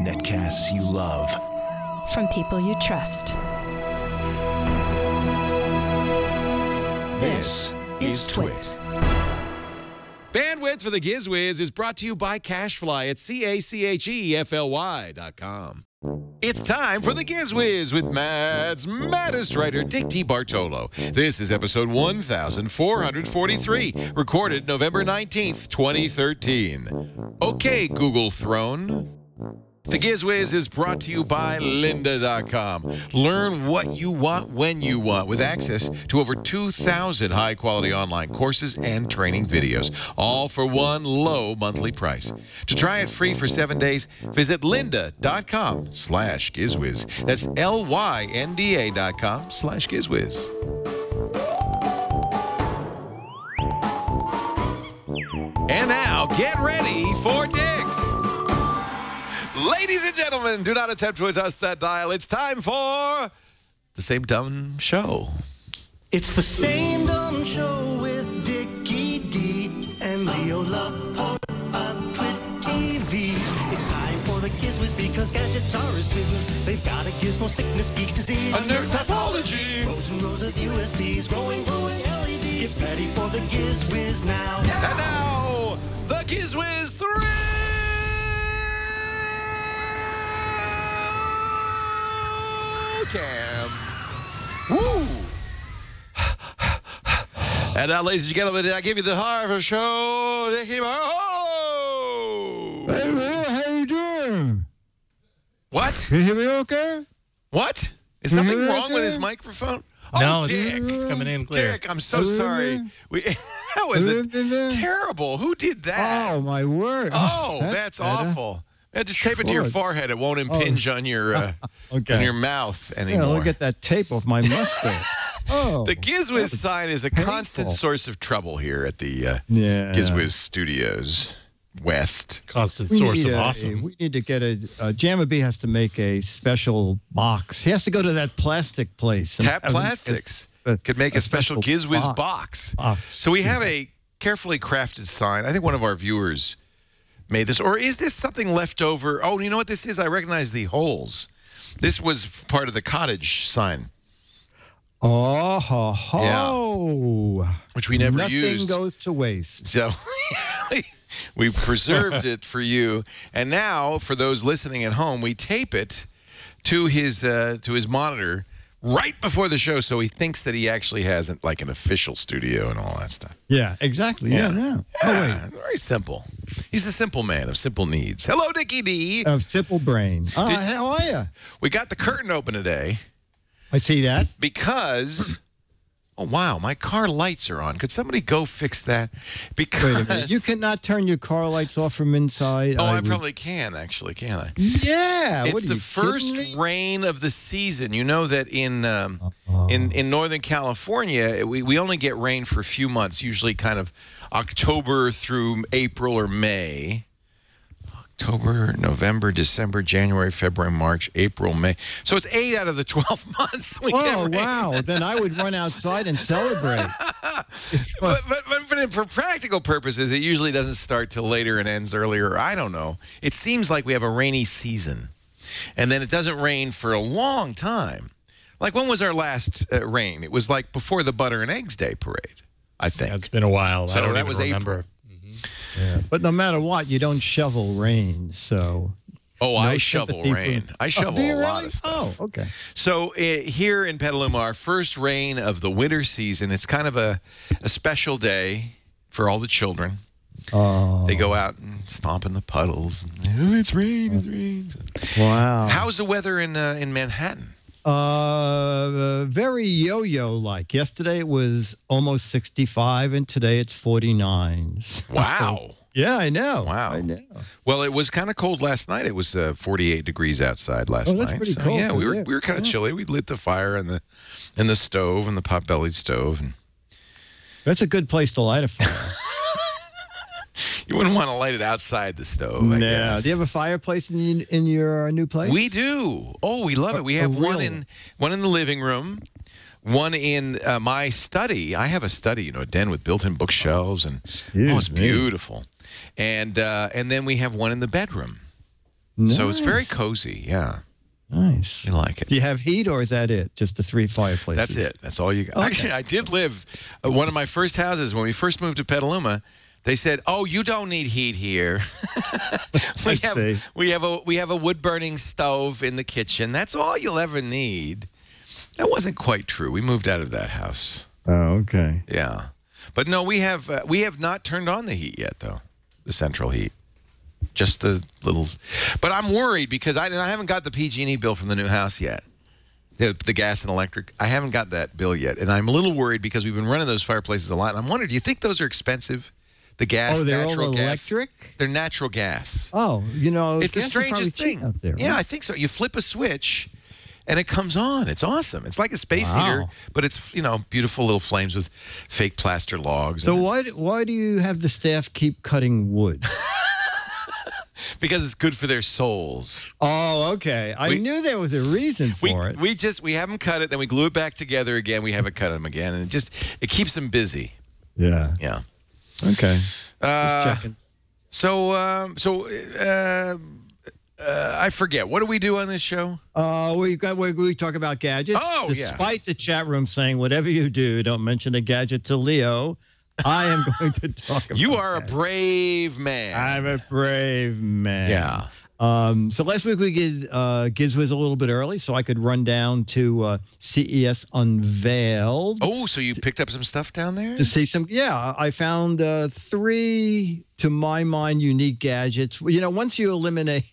Netcasts you love. From people you trust. This is Twit. Bandwidth for the Giz Wiz is brought to you by CashFly at CACHEFLY.com. It's time for the Giz Wiz with Matt's maddest writer, Dick T. Bartolo. This is episode 1443, recorded November 19th, 2013. Okay, Google Throne. The Giz Wiz is brought to you by lynda.com. Learn what you want when you want with access to over 2,000 high-quality online courses and training videos, all for one low monthly price. To try it free for 7 days, visit lynda.com/gizwiz. That's LYNDA.com/gizwiz. And now, get ready for Dick. Ladies and gentlemen, do not attempt to adjust that dial. It's time for the Same Dumb Show. It's the Same Dumb Show with Dickie D and Leo Laporte on Twit TV. It's time for the Giz Wiz because gadgets are his business. They've got a gizmo sickness, geek disease, A nerd pathology. rows and rows of USBs, glowing LEDs. Get ready for the Giz Wiz now. And now, the Giz Wiz 3. Cam. Woo! And now, ladies and gentlemen, I give you the Harvard Show. Dickie Bartolo. Hey, Will, how you doing? What? Can you hear me okay? What? Is Can you something hear me wrong with okay? his microphone? No, Oh, Dick. it's coming in clear. Dick, I'm so sorry. That was terrible. Who did that? Oh, my word. Oh, that's better. awful. Yeah, just tape it to your Good. forehead. It won't impinge on your Okay. on your mouth Yeah, anymore. look at that tape off my mustache. Oh. The Giz Wiz sign is a constant painful. source of trouble here at the Yeah. Giz Wiz Studios West. Constant We source need of a- awesome. We need to get Jamma B has to make a special box. He has to go to that plastic place. and Tap have Plastics a- could make a special Giz Wiz box. box. So we have a carefully crafted sign. I think one of our viewers made this. Or is this something left over? Oh, you know what this is? I recognize the holes. This was part of the cottage sign, Oh, ho, ho. which we never Nothing used. goes to waste. So we preserved it for you. And now, for those listening at home, we tape it to his monitor right before the show, so he thinks that he actually has like an official studio and all that stuff. Yeah, exactly. Yeah. Oh, wait. Very simple. He's a simple man of simple needs. Hello, Dickie D. Of simple brain. How are you? We got the curtain open today I see that. because... Oh, wow, my car lights are on. Could somebody go fix that? Because... Wait a minute. You cannot turn your car lights off from inside. Oh, I would- probably can, actually, can't I? Yeah. It's what are the you first kidding me? rain of the season. You know that in Northern California, we only get rain for a few months, usually kind of October through April or May. October, November, December, January, February, March, April, May. So it's 8 out of the 12 months we get Oh, rain. wow. Then I would run outside and celebrate. But for practical purposes, it usually doesn't start till later and ends earlier. I don't know. It seems like we have a rainy season, and then it doesn't rain for a long time. Like, when was our last rain? It was like before the Butter and Eggs Day parade, I think. It's been a while. So I don't that even was remember. Yeah. But no matter what, you don't shovel rain, so... Oh, No I shovel sympathy rain. for- I shovel do you a lot really? of stuff. Oh, okay. So here in Petaluma, our first rain of the winter season, it's kind of a special day for all the children. Oh, They go out and stomp in the puddles. Oh, it's rain, it's rain. wow. How's the weather in Manhattan? Very yo-yo-like. Yesterday it was almost 65, and today it's 49. So- Wow. Yeah, I know. Wow. I know. Well, it was kind of cold last night. It was 48 degrees outside last Oh, that's night. pretty So, cold yeah, for we you. were kind of Yeah. chilly. We lit the fire and the stove and the pot-bellied stove. And That's a good place to light a fire. you wouldn't want to light it outside the stove, I guess. Do you have a fireplace in your new place? We do. Oh, we love it. We have one really? in the living room, one in my study. I have a study, a den with built-in bookshelves, and Excuse it's me. beautiful. And then we have one in the bedroom. Nice. So it's very cozy. Yeah. Nice. You like it. Do you have heat, or is that it? Just the 3 fireplaces? That's it. That's all you got. Okay. Actually, I did live one of my first houses when we first moved to Petaluma. They said, "Oh, you don't need heat here. we have a wood burning stove in the kitchen. That's all you'll ever need." That wasn't quite true. We moved out of that house. Oh, okay. Yeah, but no, we have not turned on the heat yet, though. The central heat, just the little. But I'm worried because I haven't got the PG&E bill from the new house yet. The gas and electric. I haven't got that bill yet, and I'm a little worried because we've been running those fireplaces a lot. And I'm wondering, do you think those are expensive? The gas, they're natural all gas. electric? They're natural gas. Oh, it's the gas is strangest probably thing. cheap out there, right? Yeah, I think so. You flip a switch, and it comes on. It's awesome. It's like a space heater, but it's beautiful little flames with fake plaster logs. So why do you have the staff keep cutting wood? Because it's good for their souls. Oh, okay. I knew there was a reason for it. We have them cut it, then we glue it back together again. We have it cut them again, and it keeps them busy. Yeah. Yeah. Okay. Just checking. I forget. What do we do on this show? We talk about gadgets. Oh, Despite the chat room saying, whatever you do, don't mention a gadget to Leo, I am going to talk about You are a brave man. I'm a brave man. Yeah. So last week we did Giz Wiz a little bit early, so I could run down to CES Unveiled. Oh, so you picked up some stuff down there? To see some, yeah. I found 3, to my mind, unique gadgets. Once you eliminate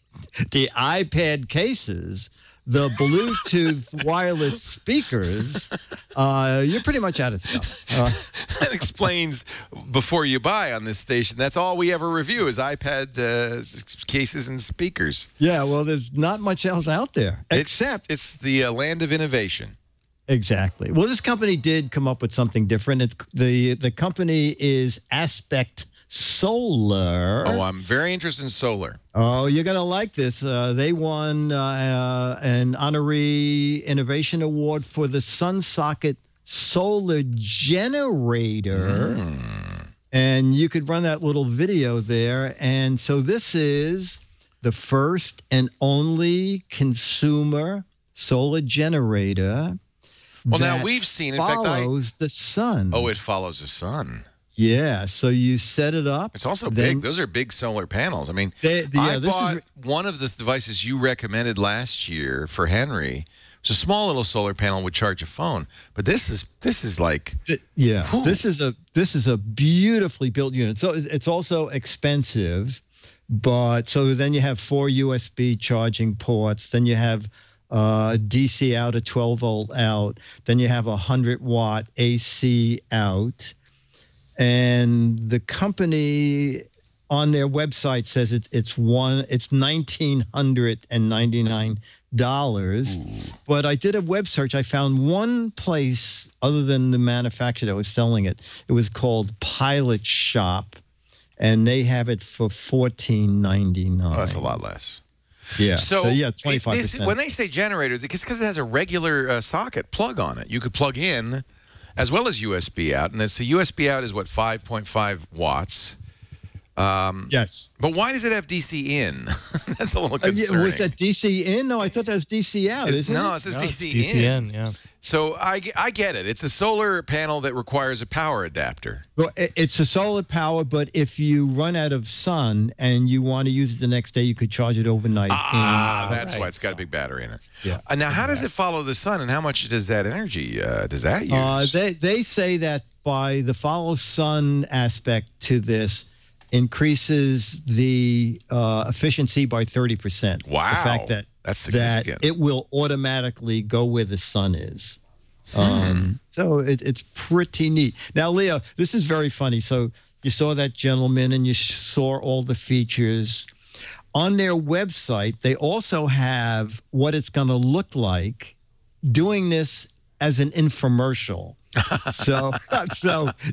the iPad cases, the Bluetooth wireless speakers, you're pretty much out of stuff. That explains before you buy on this station. That's all we ever review is iPad cases and speakers. Yeah, well, there's not much else out there except it's the land of innovation. Exactly. Well, this company did come up with something different. The company is Aspect Solar. Oh, I'm very interested in solar. Oh, you're going to like this. They won an honorary innovation award for the Sunsocket Solar Generator. And you could run that little video there. And so this is the first and only consumer solar generator. Well, now we've seen it. Follows the sun. Oh, it follows the sun. Yeah, so you set it up. It's also big. Those are big solar panels. I mean, I bought one of the devices you recommended last year for Henry. It's a small little solar panel would charge a phone, but this is like whew. This is a beautifully built unit. So it's also expensive, but so then you have 4 USB charging ports. Then you have DC out, a 12-volt out. Then you have a 100-watt AC out. And the company on their website says it's $1,999. But I did a web search. I found one place other than the manufacturer that was selling it. It was called Pilot Shop, and they have it for $14.99. Oh, that's a lot less. Yeah. So yeah, 25%. When they say generator, it's because it has a regular socket plug on it. You could plug in as well as USB out, and it's the USB out is what, 5.5 watts. Yes. But why does it have DC in? That's a little concerning. Was that DC in? No, I thought that was DC out. It says DC DC in, yeah. So I get it. It's a solar panel that requires a power adapter. Well, it's a solar power, but if you run out of sun and you want to use it the next day, you could charge it overnight. That's why it's got a big battery in it. Yeah. Now, how does it follow the sun, and how much does that energy does that use? They say that by the follow sun aspect to this, increases the efficiency by 30%. Wow. The fact that's significant. That it will automatically go where the sun is. So it's pretty neat. Now, Leo, this is very funny. So you saw that gentleman and you saw all the features. On their website, they also have what it's going to look like doing this as an infomercial. So,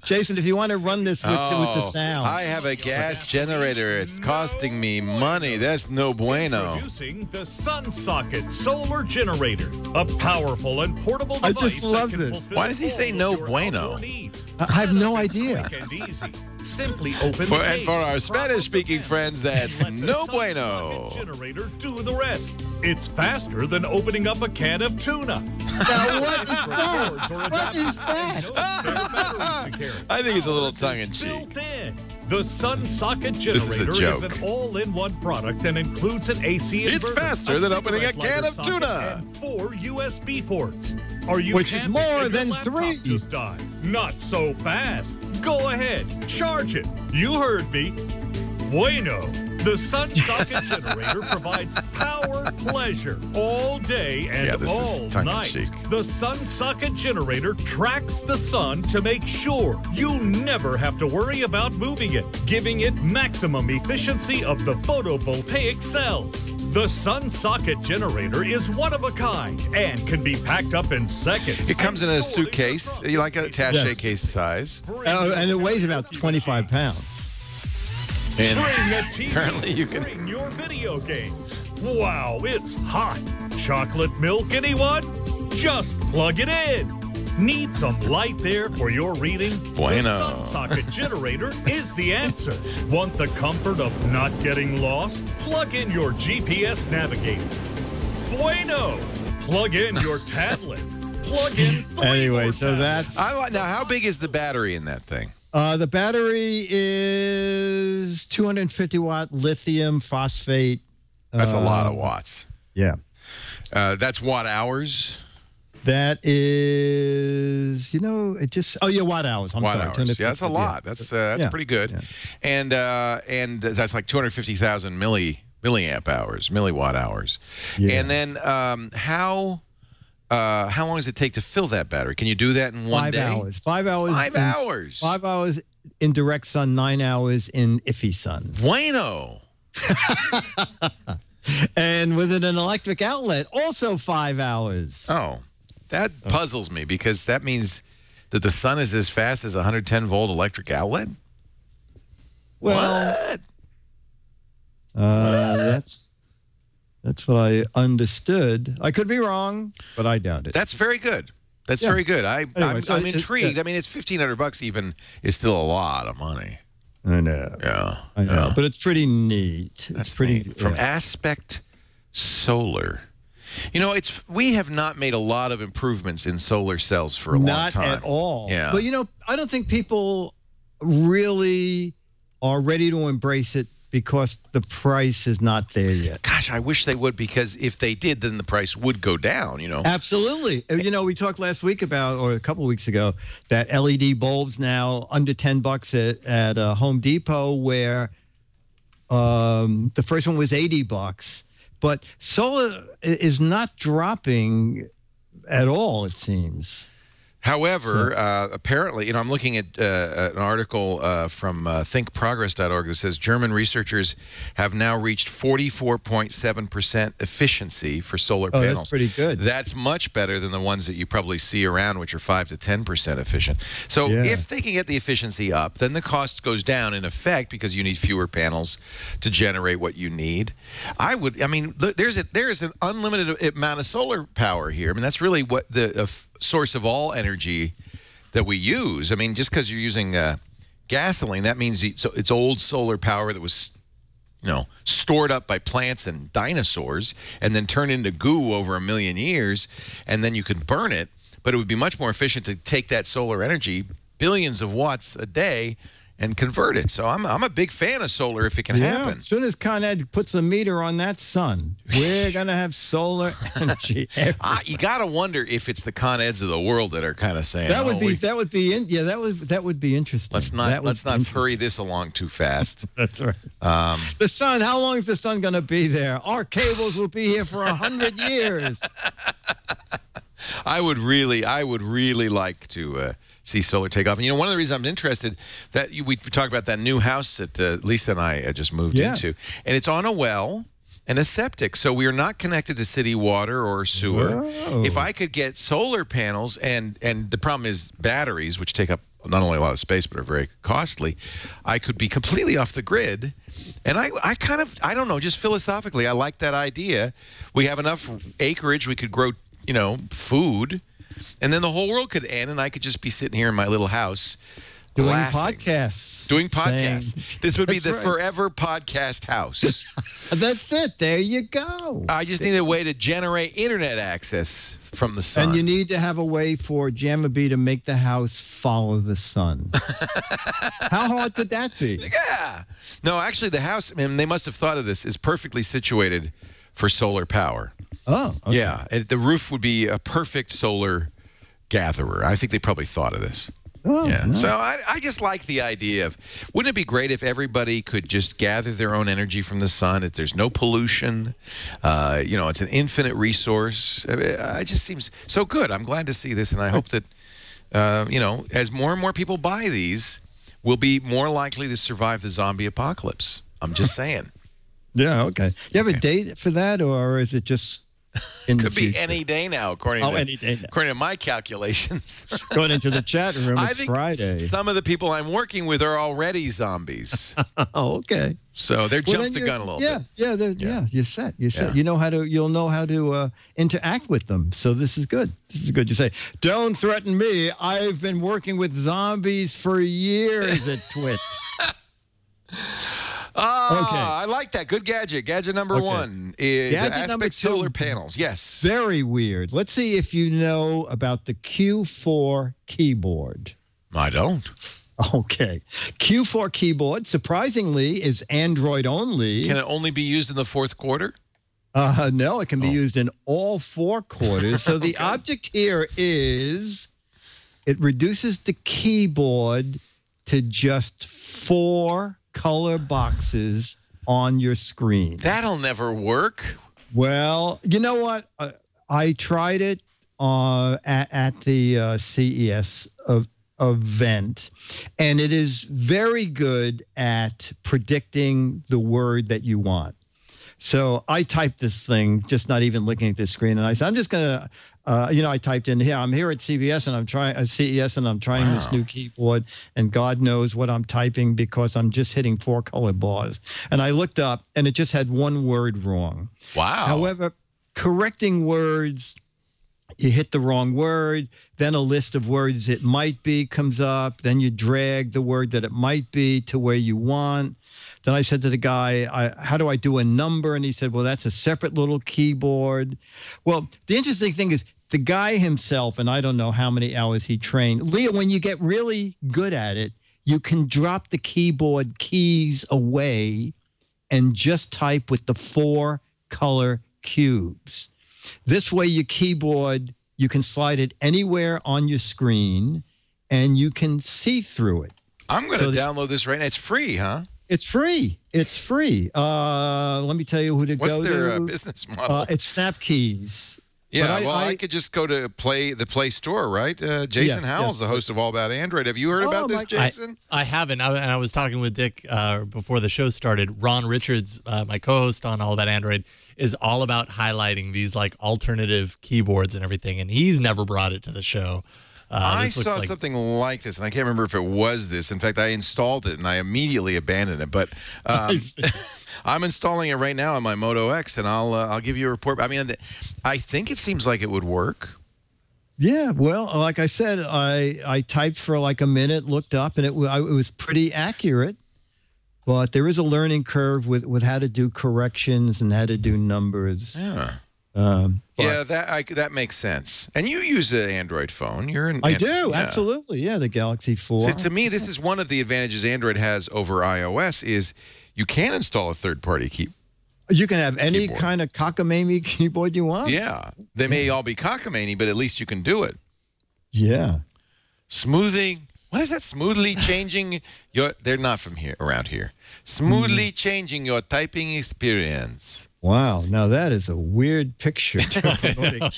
Jason, if you want to run this with the sound. I have a gas generator. It's costing me money. That's no bueno. Introducing the Sunsocket Solar Generator, a powerful and portable device. I just love this. Why does he say no bueno? I have no idea. Quick and easy. Simply open For, the and case, for our prop up the Spanish-speaking panel, friends, that's and let the no Sunsocket bueno. Generator do the rest. It's faster than opening up a can of tuna. Now, what is that? What is that? I think it's a little tongue-in-cheek. Built in. The Sunsocket is a Generator is joke. an all-in-one product and includes an AC It's inverter, faster than opening a cigarette can lighter of socket, tuna. and 4 USB ports. Are you Which is camping more and your than laptop 3. Just died? Not so fast. Go ahead, charge it. You heard me. Bueno. The Sunsocket Generator provides power pleasure all day and Yeah, this is all night. tongue-in-cheek. The Sunsocket Generator tracks the sun to make sure you never have to worry about moving it, giving it maximum efficiency of the photovoltaic cells. The Sunsocket Generator is one of a kind and can be packed up in seconds. It comes in and a stored suitcase, your trunk. you like a attaché Yes. case size. And it weighs about 25 pounds. And Bring the TV. apparently you can- Bring your video games. Wow, it's hot. Chocolate milk, anyone? Just plug it in. Need some light there for your reading? Bueno. The Sunsocket Generator is the answer. Want the comfort of not getting lost? Plug in your GPS navigator. Bueno. Plug in your tablet. Plug in 3 Anyway, more so tablets. that's now, how big is the battery in that thing? the battery is 250 watt lithium phosphate. That's a lot of watts. Yeah. That's watt hours. That is, it just, watt hours. I'm Watt sorry. hours. 250, Yeah, that's a lot. That's Yeah. pretty good. Yeah. And that's like 250,000 milliamp hours, milliwatt hours. Yeah. And then how long does it take to fill that battery? Can you do that in one 5 day? hours. 5 hours. 5 hours. 5 hours in direct sun, 9 hours in iffy sun. Bueno. And with an electric outlet, also 5 hours. Oh, that puzzles me because that means that the sun is as fast as a 110 volt electric outlet. Well, What? that's what I understood. I could be wrong, but I doubt it. That's very good. That's Yeah. very good. Anyway, so I'm it- intrigued. yeah. I mean, it's $1,500 even is still a lot of money. I know. Yeah, I know. yeah. But it's pretty neat. That's it's pretty neat. From yeah. Aspect Solar. We have not made a lot of improvements in solar cells for a long time. Not at all. Yeah. But I don't think people really are ready to embrace it because the price is not there yet. Gosh, I wish they would, because if they did, then the price would go down, Absolutely. We talked last week about, or a couple of weeks ago, that LED bulbs now under $10 at Home Depot, where the first one was $80. But solar is not dropping at all, it seems. However, apparently, I'm looking at an article from thinkprogress.org that says German researchers have now reached 44.7% efficiency for solar panels. That's pretty good. That's much better than the ones that you probably see around, which are 5 to 10% efficient. So Yeah. if they can get the efficiency up, then the cost goes down in effect because you need fewer panels to generate what you need. There's an unlimited amount of solar power here. I mean, that's really what the source of all energy that we use. I mean, just because you're using gasoline, that means it's old solar power that was, stored up by plants and dinosaurs and then turned into goo over 1 million years, and then you can burn it. But it would be much more efficient to take that solar energy, billions of watts a day, and convert it. So I'm a big fan of solar if it can happen. As soon as Con Ed puts a meter on that sun, we're going to have solar energy. You got to wonder if it's the Con Eds of the world that are kind of saying, That would be interesting. let's not hurry this along too fast. That's right. The sun, how long is the sun going to be there? Our cables will be here for 100 years. I would really like to see solar take off. And one of the reasons I'm interested that we talked about that new house that Lisa and I just moved into, and it's on a well and a septic, so we are not connected to city water or sewer. Whoa. If I could get solar panels, and the problem is batteries, which take up not only a lot of space but are very costly, I could be completely off the grid. And I don't know, just philosophically, I like that idea. We have enough acreage, we could grow, food. and then the whole world could end, and I could just be sitting here in my little house doing laughing. podcasts. Doing podcasts. This would be the right. forever podcast house. That's it. There you go. I just need a way to generate internet access from the sun. And you need to have a way for Jamma B to make the house follow the sun. How hard could that be? Yeah. No, actually, the house, they must have thought of this, is perfectly situated for solar power. Oh, okay. Yeah. The roof would be a perfect solar gatherer. I think they probably thought of this. Oh, Yeah. nice. So I just like the idea of, wouldn't it be great if everybody could just gather their own energy from the sun, if there's no pollution, it's an infinite resource. It just seems so good. I'm glad to see this, and I hope that, as more and more people buy these, we'll be more likely to survive the zombie apocalypse. I'm just saying. Yeah, okay. You have a date for that, or is it just in the Could be future? any day now, according to my calculations. Going into the chat room, I it's think Friday. some of the people I'm working with are already zombies. Oh, okay. So they're Well, jumped then the gun a little bit. Yeah, you're set. You're set. Yeah. You'll know how to interact with them. So this is good. This is good. You say, don't threaten me. I've been working with zombies for years at Twit. Okay. I like that. Good gadget. Gadget number one is the Gadget number aspect two. solar panels. Yes. Very weird. Let's see if you know about the Q4 keyboard. I don't. Okay. Q4 keyboard, surprisingly, is Android only. Can it only be used in the fourth quarter? No, it can be used in all 4 quarters. So the object here is it reduces the keyboard to just 4 color boxes on your screen. That'll never work. Well, you know what? I tried it at the CES event, and it is very good at predicting the word that you want. So I typed this thing, just not even looking at the screen, and I said, I'm just going to, I typed in here, I'm here at CES, and I'm trying this new keyboard, and God knows what I'm typing because I'm just hitting 4 color bars. And I looked up, and it just had 1 word wrong. Wow. However, correcting words, you hit the wrong word, then a list of words it might be comes up, then you drag the word that it might be to where you want. Then I said to the guy, how do I do a number? And he said, well, that's a separate little keyboard. Well, the interesting thing is the guy himself, and I don't know how many hours he trained. Leah, when you get really good at it, you can drop the keyboard keys away and just type with the 4 color cubes. This way your keyboard, you can slide it anywhere on your screen and you can see through it. I'm going to download this right now. It's free, huh? It's free. It's free. Let me tell you who to go to. What's their business model? It's Snapkeys. Yeah, I could just go to the Play Store, right? Jason Howell's the host of All About Android. Have you heard about this, Jason? I haven't. I was talking with Dick before the show started. Ron Richards, my co-host on All About Android, is all about highlighting these like alternative keyboards and everything, and he's never brought it to the show. I saw something like this, and I can't remember if it was this. In fact, I installed it, and I immediately abandoned it. But I'm installing it right now on my Moto X, and I'll give you a report. I mean, I think it seems like it would work. Yeah, well, like I said, I typed for like a minute, looked up, and it was pretty accurate. But there is a learning curve with how to do corrections and how to do numbers. Yeah. That makes sense. And you use an Android phone. I do, absolutely. Yeah, the Galaxy 4. So to me, this is one of the advantages Android has over iOS is you can install a third-party keyboard. You can have any kind of cockamamie keyboard you want. Yeah. They may all be cockamamie, but at least you can do it. Yeah. Smoothing. What is that? Smoothly changing your... They're not from here, around here. Smoothly changing your typing experience. Wow. Now that is a weird picture.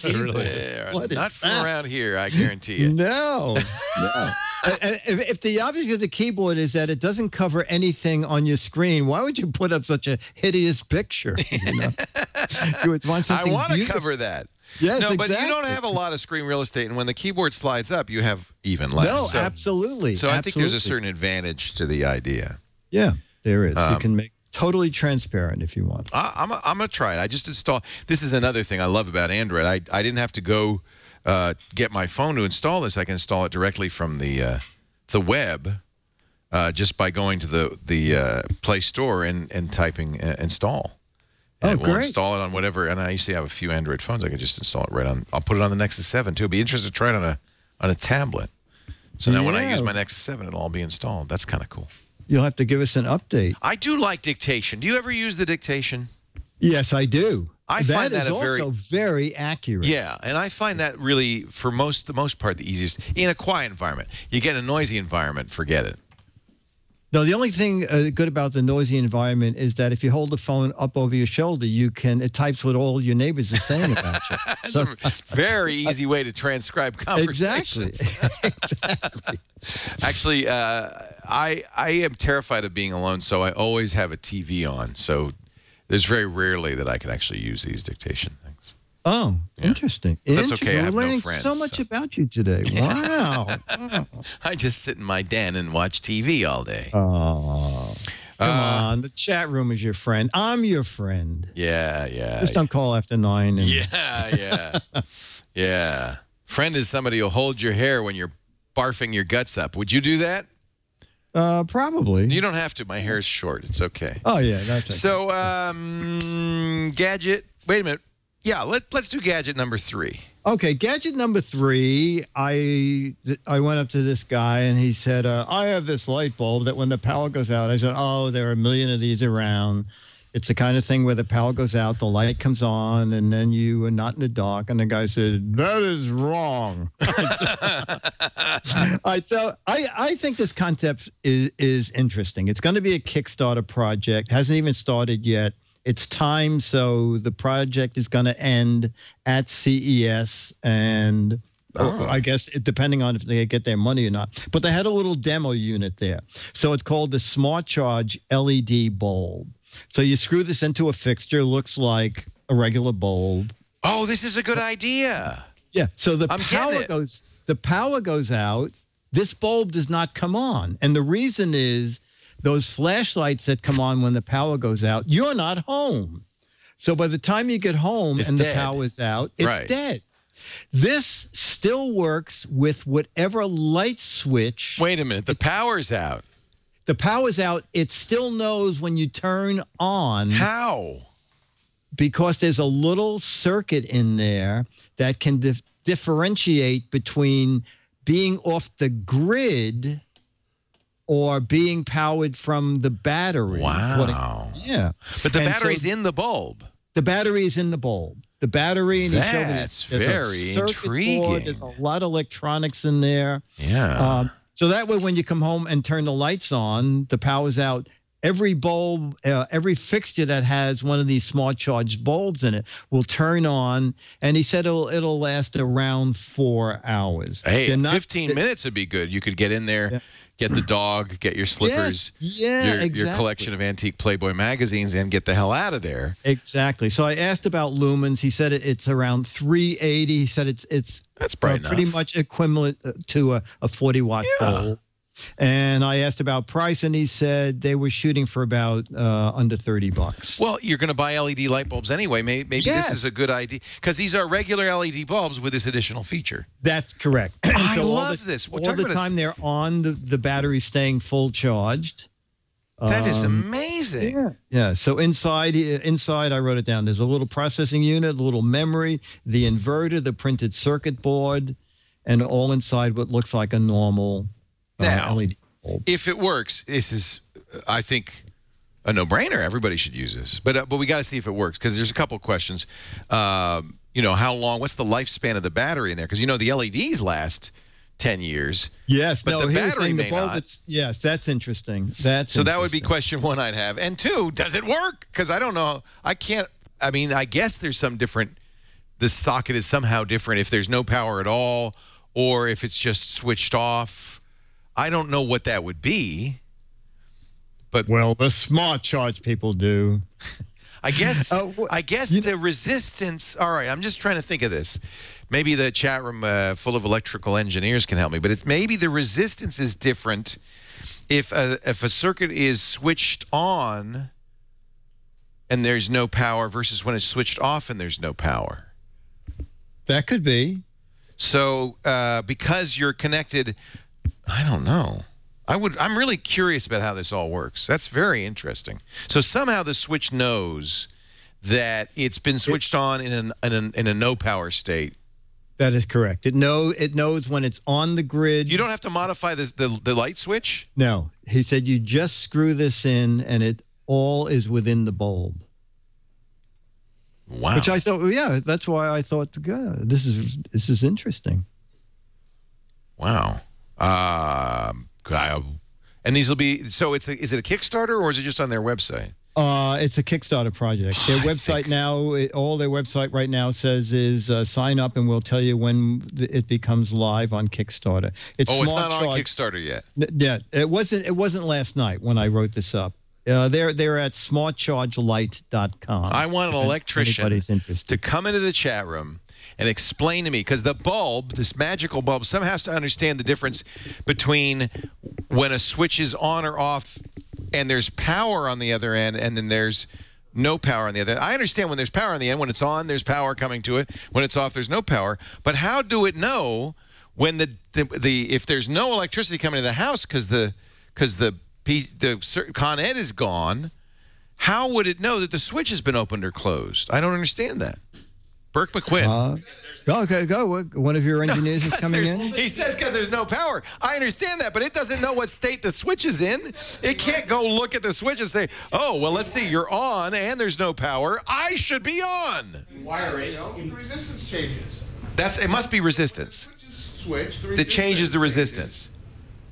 Really? Not from around here, I guarantee you. No. If the object of the keyboard is that it doesn't cover anything on your screen, why would you put up such a hideous picture? You would want something I want to cover that. Yes, no, exactly. but you don't have a lot of screen real estate, and when the keyboard slides up, you have even less. No, absolutely. So I think there's a certain advantage to the idea. Yeah, there is. You can make totally transparent if you want. I'm going to try it. I just installed. This is another thing I love about Android. I didn't have to go get my phone to install this. I can install it directly from the web just by going to the Play Store and typing install. And it will install it on whatever. And I usually have a few Android phones. I can just install it right on. I'll put it on the Nexus 7 too. It'll be interesting to try it on a tablet. So now when I use my Nexus 7, it'll all be installed. That's kind of cool. You'll have to give us an update. I do like dictation. Do you ever use the dictation? Yes, I do. I find that also very accurate. Yeah, and I find that really, for the most part, the easiest. In a quiet environment. You get a noisy environment, forget it. No, the only thing good about the noisy environment is that if you hold the phone up over your shoulder, it types what all your neighbors are saying about you. That's a very easy way to transcribe conversations. Exactly. Actually, I am terrified of being alone, so I always have a TV on. So there's very rarely that I can actually use these dictation things. Oh, interesting. That's okay. I have We're learning no friends, so much about you today. Wow. I just sit in my den and watch TV all day. Oh, come on. The chat room is your friend. I'm your friend. Yeah. Just don't call after 9. And Yeah. Friend is somebody who'll hold your hair when you're barfing your guts up. Would you do that? Probably. You don't have to. My hair's short. It's okay. Oh, yeah. That's okay. So, Gadget. Wait a minute. Yeah, let's do gadget number 3. Okay, gadget number 3, I went up to this guy and he said, I have this light bulb that when the power goes out, I said, oh, there are a million of these around. It's the kind of thing where the power goes out, the light comes on, and then you are not in the dark. And the guy said, that is wrong. All right, so I think this concept is interesting. It's going to be a Kickstarter project. Hasn't even started yet. It's time, so the project is going to end at CES, and I guess depending on if they get their money or not. But they had a little demo unit there. So it's called the Smart Charge LED bulb. So you screw this into a fixture, looks like a regular bulb. Oh, this is a good idea. Yeah, so the power goes out. This bulb does not come on. And the reason is those flashlights that come on when the power goes out, you're not home. So by the time you get home and the power's out, it's dead. This still works with whatever light switch. Wait a minute. The power's out. The power's out. It still knows when you turn on. How? Because there's a little circuit in there that can differentiate between being off the grid or being powered from the battery. Wow. Yeah. But the battery's in the bulb. The battery is in the bulb. The battery, and that's very intriguing. Board, there's a lot of electronics in there. Yeah. So that way, when you come home and turn the lights on, the power's out. Every bulb, every fixture that has one of these smart charged bulbs in it will turn on. And he said it'll last around 4 hours. Hey, 15 minutes would be good. You could get in there, get the dog, get your slippers, your collection of antique Playboy magazines, and get the hell out of there. Exactly. So I asked about lumens. He said it's around 380. He said that's bright enough. Pretty much equivalent to a 40-watt bulb. And I asked about price, and he said they were shooting for about under $30. Well, you're going to buy LED light bulbs anyway. Maybe this is a good idea, because these are regular LED bulbs with this additional feature. That's correct. I love this. All the time they're on, the battery's staying full charged. That is amazing. Yeah. So inside, I wrote it down. There's a little processing unit, a little memory, the inverter, the printed circuit board, and all inside what looks like a normal LED bulb. If it works, this is, I think, a no-brainer. Everybody should use this. But we got to see if it works, because there's a couple of questions. How long? What's the lifespan of the battery in there? Because the LEDs last 10 years. Yes, but the battery may not. Yes, that's interesting. So that would be question 1 I'd have. And 2, does it work? Because I don't know. I guess there's some different. The socket is somehow different if there's no power at all, or if it's just switched off. I don't know what that would be. But the smart charge people do. I guess the resistance. All right, I'm just trying to think of this. Maybe the chat room full of electrical engineers can help me. But maybe the resistance is different if a circuit is switched on and there's no power versus when it's switched off and there's no power? That could be. So because you're connected, I don't know. I'm really curious about how this all works. That's very interesting. So somehow the switch knows that it's been switched on in a no power state. That is correct. It knows when it's on the grid. You don't have to modify the light switch? No. He said you just screw this in and it all is within the bulb. Wow. Which I thought, yeah, that's why I thought, God, this is interesting. Wow. And these will be, so is it a Kickstarter or is it just on their website? It's a Kickstarter project. Their website now, all their website right now says is sign up and we'll tell you when it becomes live on Kickstarter. It's not on Kickstarter yet. Yeah, it wasn't last night when I wrote this up. They're at smartchargelight.com. I want an electrician to come into the chat room and explain to me, because the bulb, this magical bulb, someone has to understand the difference between when a switch is on or off and there's power on the other end and then there's no power on the other end. I understand when there's power on the end. When it's on, there's power coming to it. When it's off, there's no power. But how do it know when if there's no electricity coming to the house because the Con Ed is gone, how would it know that the switch has been opened or closed? I don't understand that. Burke McQuinn. Go. One of your engineers is coming in. He says because there's no power. I understand that, but it doesn't know what state the switch is in. It can't go look at the switch and say, oh, well, let's see, you're on and there's no power. I should be on. Wire rate. The resistance changes. It must be resistance. Switch. That changes the resistance.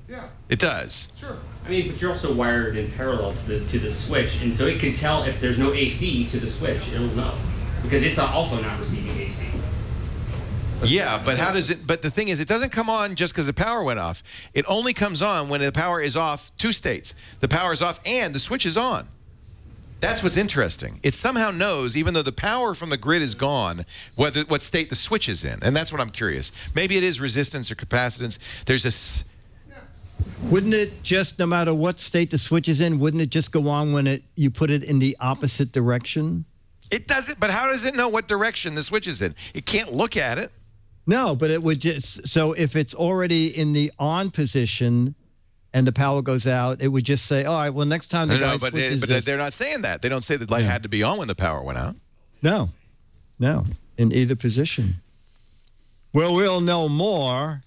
Yeah. It does. Sure. I mean, but you're also wired in parallel to the switch, and so it can tell if there's no AC to the switch. It'll know because it's also not receiving AC. Yeah, but how does it? But the thing is, it doesn't come on just because the power went off. It only comes on when the power is off. Two states: the power is off and the switch is on. That's what's interesting. It somehow knows, even though the power from the grid is gone, what state the switch is in, and that's what I'm curious. Maybe it is resistance or capacitance. There's a. Wouldn't it just, no matter what state the switch is in, wouldn't it just go on when you put it in the opposite direction? It doesn't, but how does it know what direction the switch is in? It can't look at it. No, but it would just, so if it's already in the on position and the power goes out, it would just say, all right, well, next time the guy switches but they're not saying that. They don't say the light had to be on when the power went out. No, in either position. Well, we'll know more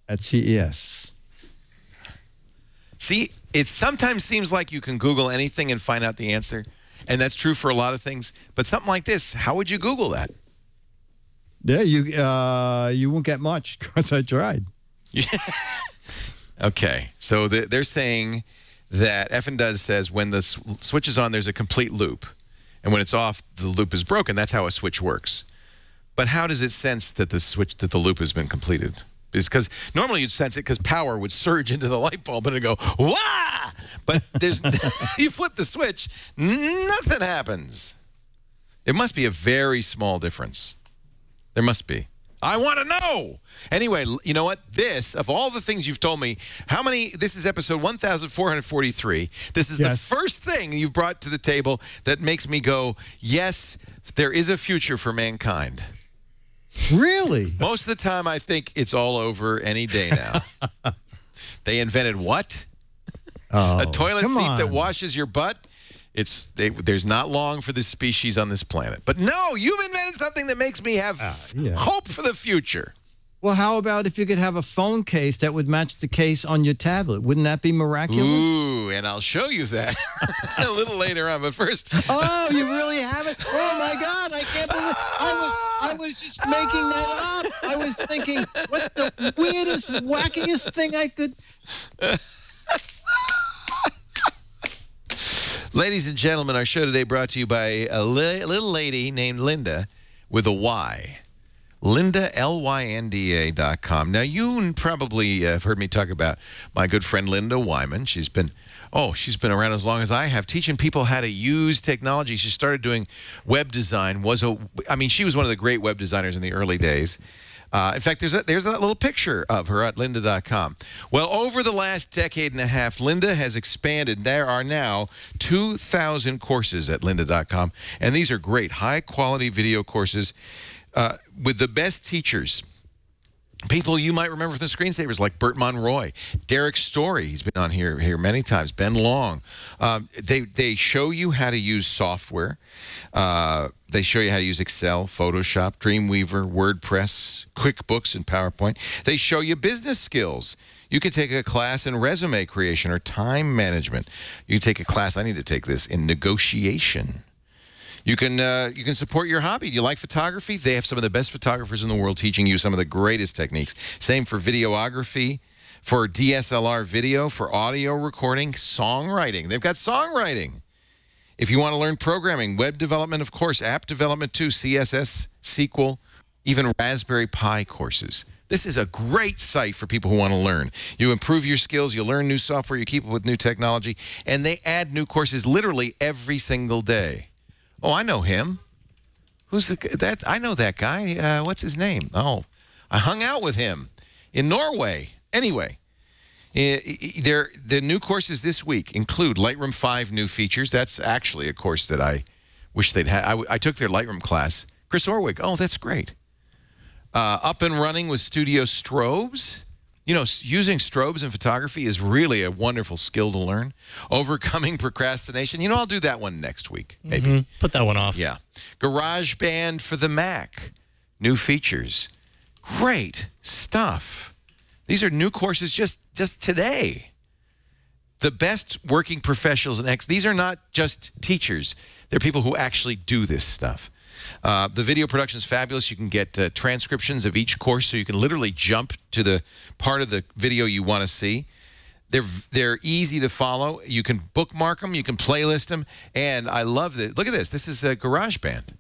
at CES. See, it sometimes seems like you can Google anything and find out the answer, and that's true for a lot of things. But something like this, how would you Google that? Yeah, you won't get much because I tried. Yeah. Okay, so they're saying that F and Does says when the switch is on, there's a complete loop, and when it's off, the loop is broken. That's how a switch works. But how does it sense that the loop has been completed? Is because normally you'd sense it because power would surge into the light bulb and it'd go, wah! But you flip the switch, nothing happens. It must be a very small difference. There must be. I want to know. Anyway, you know what? This, of all the things you've told me, this is episode 1443. This is the first thing you've brought to the table that makes me go, yes, there is a future for mankind. Really? Most of the time, I think it's all over any day now. They invented what? A toilet seat that washes your butt? There's not long for this species on this planet. But no, you've invented something that makes me have hope for the future. Well, how about if you could have a phone case that would match the case on your tablet? Wouldn't that be miraculous? Ooh, and I'll show you that a little later on. But first... Oh, you really have it? Oh, my God. I can't believe I was just making that up. I was thinking, what's the weirdest, wackiest thing I could... Ladies and gentlemen, our show today brought to you by a little lady named Linda with a Y. Linda, LYNDA.com. Now, you probably have heard me talk about my good friend Linda Wyman. She's been around as long as I have, teaching people how to use technology. She started doing web design. She was one of the great web designers in the early days. In fact, there's that little picture of her at lynda.com. Well, over the last decade and a half, Linda has expanded. There are now 2,000 courses at lynda.com, and these are great, high-quality video courses with the best teachers. People you might remember from the screensavers like Bert Monroy, Derek Story, he's been on here many times, Ben Long. They show you how to use software. They show you how to use Excel, Photoshop, Dreamweaver, WordPress, QuickBooks, and PowerPoint. They show you business skills. You can take a class in resume creation or time management. You can take a class, I need to take this, in negotiation. You can support your hobby. Do you like photography? They have some of the best photographers in the world teaching you some of the greatest techniques. Same for videography, for DSLR video, for audio recording, songwriting. They've got songwriting. If you want to learn programming, web development, of course, app development too, CSS, SQL, even Raspberry Pi courses. This is a great site for people who want to learn. You improve your skills, you learn new software, you keep up with new technology, and they add new courses literally every single day. Oh, I know him. Who's that? I know that guy. What's his name? Oh, I hung out with him in Norway. Anyway, the new courses this week include Lightroom 5 new features. That's actually a course that I wish they'd had. I took their Lightroom class. Chris Orwig. Oh, that's great. Up and running with studio strobes. You know, using strobes in photography is really a wonderful skill to learn. Overcoming procrastination. You know, I'll do that one next week, maybe. Put that one off. Yeah. GarageBand for the Mac. New features. Great stuff. These are new courses just today. The best working professionals in X. These are not just teachers. They're people who actually do this stuff. The video production is fabulous. You can get transcriptions of each course, so you can literally jump to the part of the video you want to see. They're easy to follow. You can bookmark them. You can playlist them. And I love this. Look at this. This is GarageBand.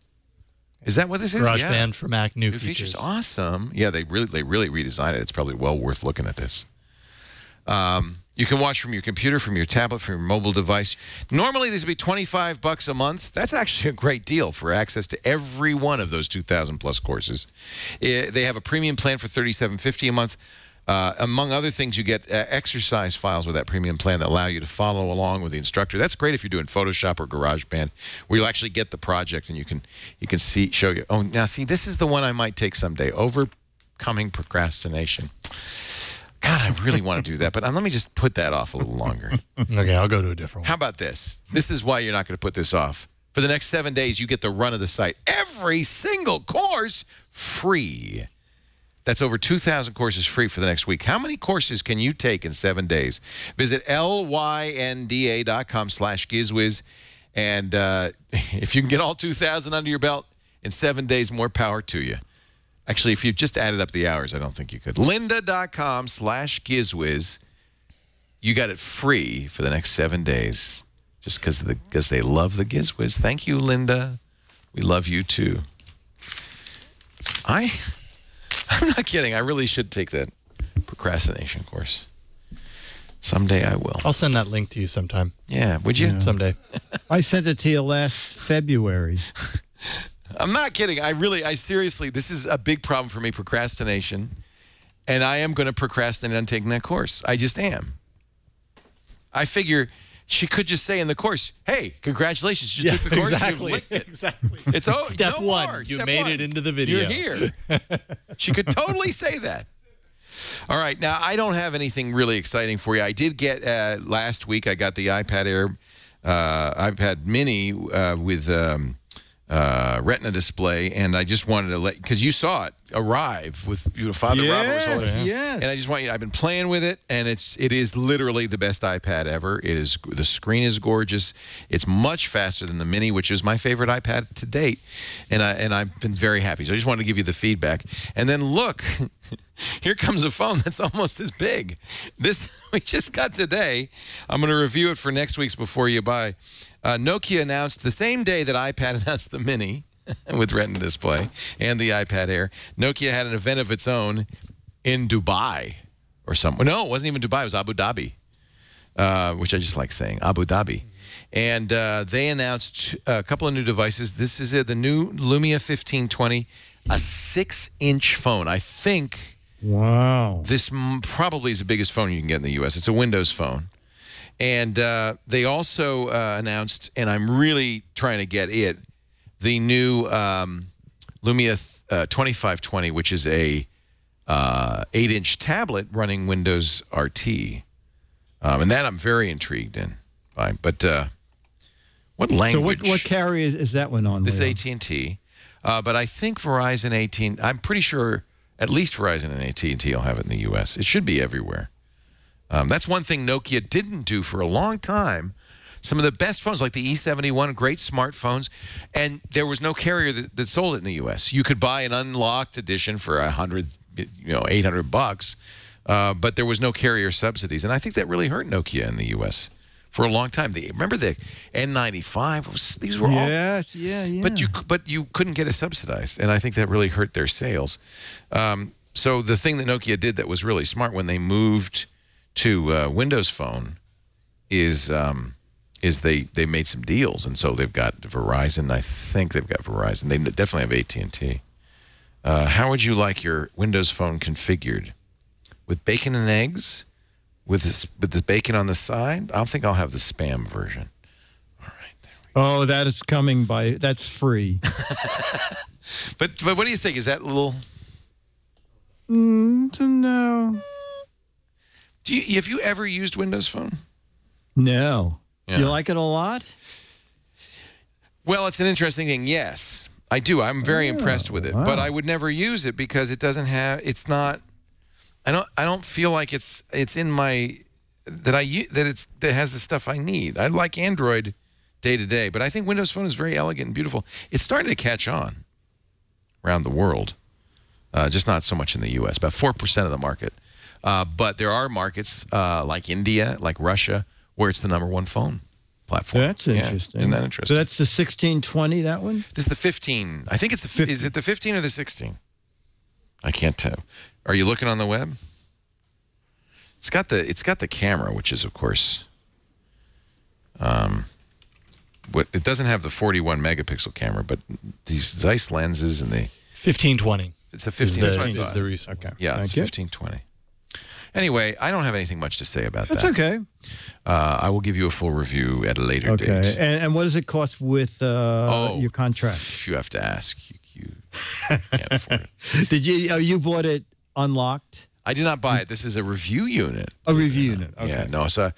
Is that what this is? GarageBand for Mac, new features. Awesome. Yeah, they really redesigned it. It's probably well worth looking at this. You can watch from your computer, from your tablet, from your mobile device. Normally, these would be $25 a month. That's actually a great deal for access to every one of those 2,000-plus courses. They have a premium plan for $37.50 a month. Among other things, you get exercise files with that premium plan that allow you to follow along with the instructor. That's great if you're doing Photoshop or GarageBand, where you'll actually get the project and you can show you. Oh, now see, this is the one I might take someday. Overcoming procrastination. God, I really want to do that, but let me just put that off a little longer. Okay, I'll go to a different one. How about this? This is why you're not going to put this off. For the next 7 days, you get the run of the site. Every single course free. That's over 2,000 courses free for the next week. How many courses can you take in 7 days? Visit lynda.com/GizWiz, and if you can get all 2,000 under your belt in 7 days, more power to you. Actually, if you just added up the hours, I don't think you could. lynda.com/GizWiz. You got it free for the next 7 days just because they love the Giz Wiz. Thank you, Linda. We love you, too. I'm not kidding. I really should take that procrastination course. Someday I will. I'll send that link to you sometime. Yeah, would you? Yeah. Someday. I sent it to you last February. I'm not kidding. I seriously, this is a big problem for me, procrastination. And I am going to procrastinate on taking that course. I just am. I figure she could just say in the course, hey, congratulations, you took the course. Exactly. You've licked it. Exactly. It's over. Step no one. more. You Step made one. it into the video. You're here. She could totally say that. All right. Now, I don't have anything really exciting for you. I did get, last week, I got the iPad Air, iPad Mini with Retina display, and I just wanted to because you saw it arrive with Father Robert was holding it. Yes. And I just want you, I've been playing with it, and it is literally the best iPad ever. The screen is gorgeous. It's much faster than the Mini, which is my favorite iPad to date, and I've been very happy. So I just wanted to give you the feedback. And then look, here comes a phone that's almost as big. This we just got today. I'm going to review it for next week's Before You Buy. Nokia announced the same day that iPad announced the Mini with Retina display and the iPad Air. Nokia had an event of its own in Dubai or something. No, it wasn't even Dubai. It was Abu Dhabi, which I just like saying, Abu Dhabi. And they announced a couple of new devices. This is the new Lumia 1520 a 6-inch phone. I think this probably is the biggest phone you can get in the U.S. It's a Windows phone. And they also announced, and I'm really trying to get it, the new Lumia 2520, which is a 8-inch tablet running Windows RT. And that I'm very intrigued in. But what language? So what carrier is that one on? This is AT&T. But I think Verizon, AT&T, I'm pretty sure at least Verizon and AT&T will have it in the U.S. It should be everywhere. That's one thing Nokia didn't do for a long time. Some of the best phones, like the E71, great smartphones, and there was no carrier that sold it in the U.S. You could buy an unlocked edition for $800, but there was no carrier subsidies, and I think that really hurt Nokia in the U.S. for a long time. Remember the N95? These were all But you couldn't get it subsidized, and I think that really hurt their sales. So the thing that Nokia did that was really smart when they moved to Windows Phone is they made some deals, and so they've got Verizon. I think they've got Verizon. They definitely have AT&T. How would you like your Windows Phone configured? With bacon and eggs? With this bacon on the side? I think I'll have the spam version. All right. There we go. Oh, that is coming by. That's free. But what do you think? Is that a little? No. Have you ever used Windows Phone? No. Yeah. You like it a lot? Well, it's an interesting thing. Yes, I do. I'm very impressed with it, but I would never use it because it doesn't have. It's not. I don't feel like it's in my that has the stuff I need. I like Android day to day, but I think Windows Phone is very elegant and beautiful. It's starting to catch on around the world, just not so much in the U.S. About 4% of the market, but there are markets like India, like Russia, where it's the #1 phone platform. That's interesting. Isn't that interesting? So that's the 1620, that one? This is the 15. I think it's the 15. Is it the 15 or the 16? I can't tell. Are you looking on the web? It's got the camera, which is of course it doesn't have the 41 megapixel camera, but these Zeiss lenses and the 1520. It's a 15. Is the research. Okay. Yeah, it's 1520. Anyway, I don't have anything much to say about that. That's okay. I will give you a full review at a later date. Okay. And what does it cost with your contract? If you have to ask, you can't afford it. Did you bought it unlocked? I did not buy it. This is a review unit. A review unit. Okay. Yeah. No. So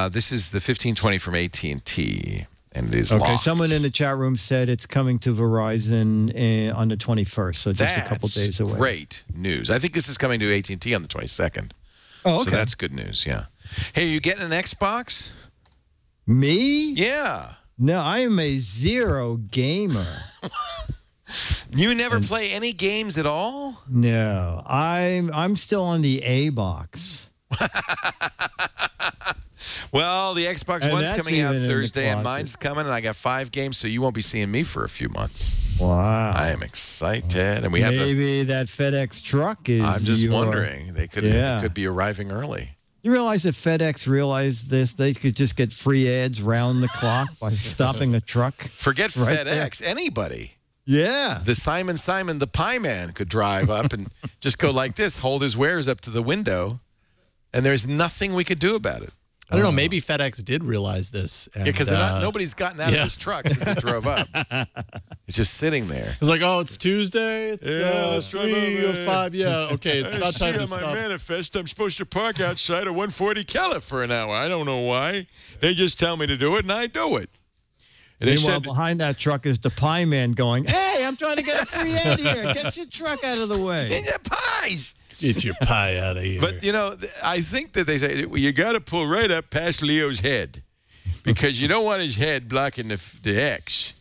this is the 1520 from AT&T, and it is okay. locked. Someone in the chat room said it's coming to Verizon on the 21st, so just a couple days away. Great news. I think this is coming to AT&T on the 22nd. Oh, okay. So that's good news. Yeah. Hey, are you getting an Xbox? Me? Yeah. No, I am a zero gamer. You never play any games at all? No, I'm still on the A box. Well, the Xbox One's coming out Thursday, and mine's closet. coming, and I got 5 games, so you won't be seeing me for a few months. Wow. I am excited, and we have maybe that FedEx truck is. I'm just wondering. They could be arriving early. You realize if FedEx realized this, they could just get free ads round the clock by stopping a truck. Forget FedEx. Anybody. Yeah. The Simon the Pie Man could drive up and just go like this, hold his wares up to the window, and there's nothing we could do about it. I don't know. Maybe FedEx did realize this. Yeah, because nobody's gotten out of this truck since it drove up. It's just sitting there. It's like, oh, it's Tuesday. It's 3 or 5. Yeah, okay. It's about time to stop. On my manifest, I'm supposed to park outside of 140 Calif for an hour. I don't know why. They just tell me to do it, and I do it. And meanwhile, behind that truck is the Pie Man going, hey, I'm trying to get a free ad here. Get your truck out of the way. The pies. Get your pie out of here. But, you know, I think that they say, well, you got to pull right up past Leo's head because you don't want his head blocking the X.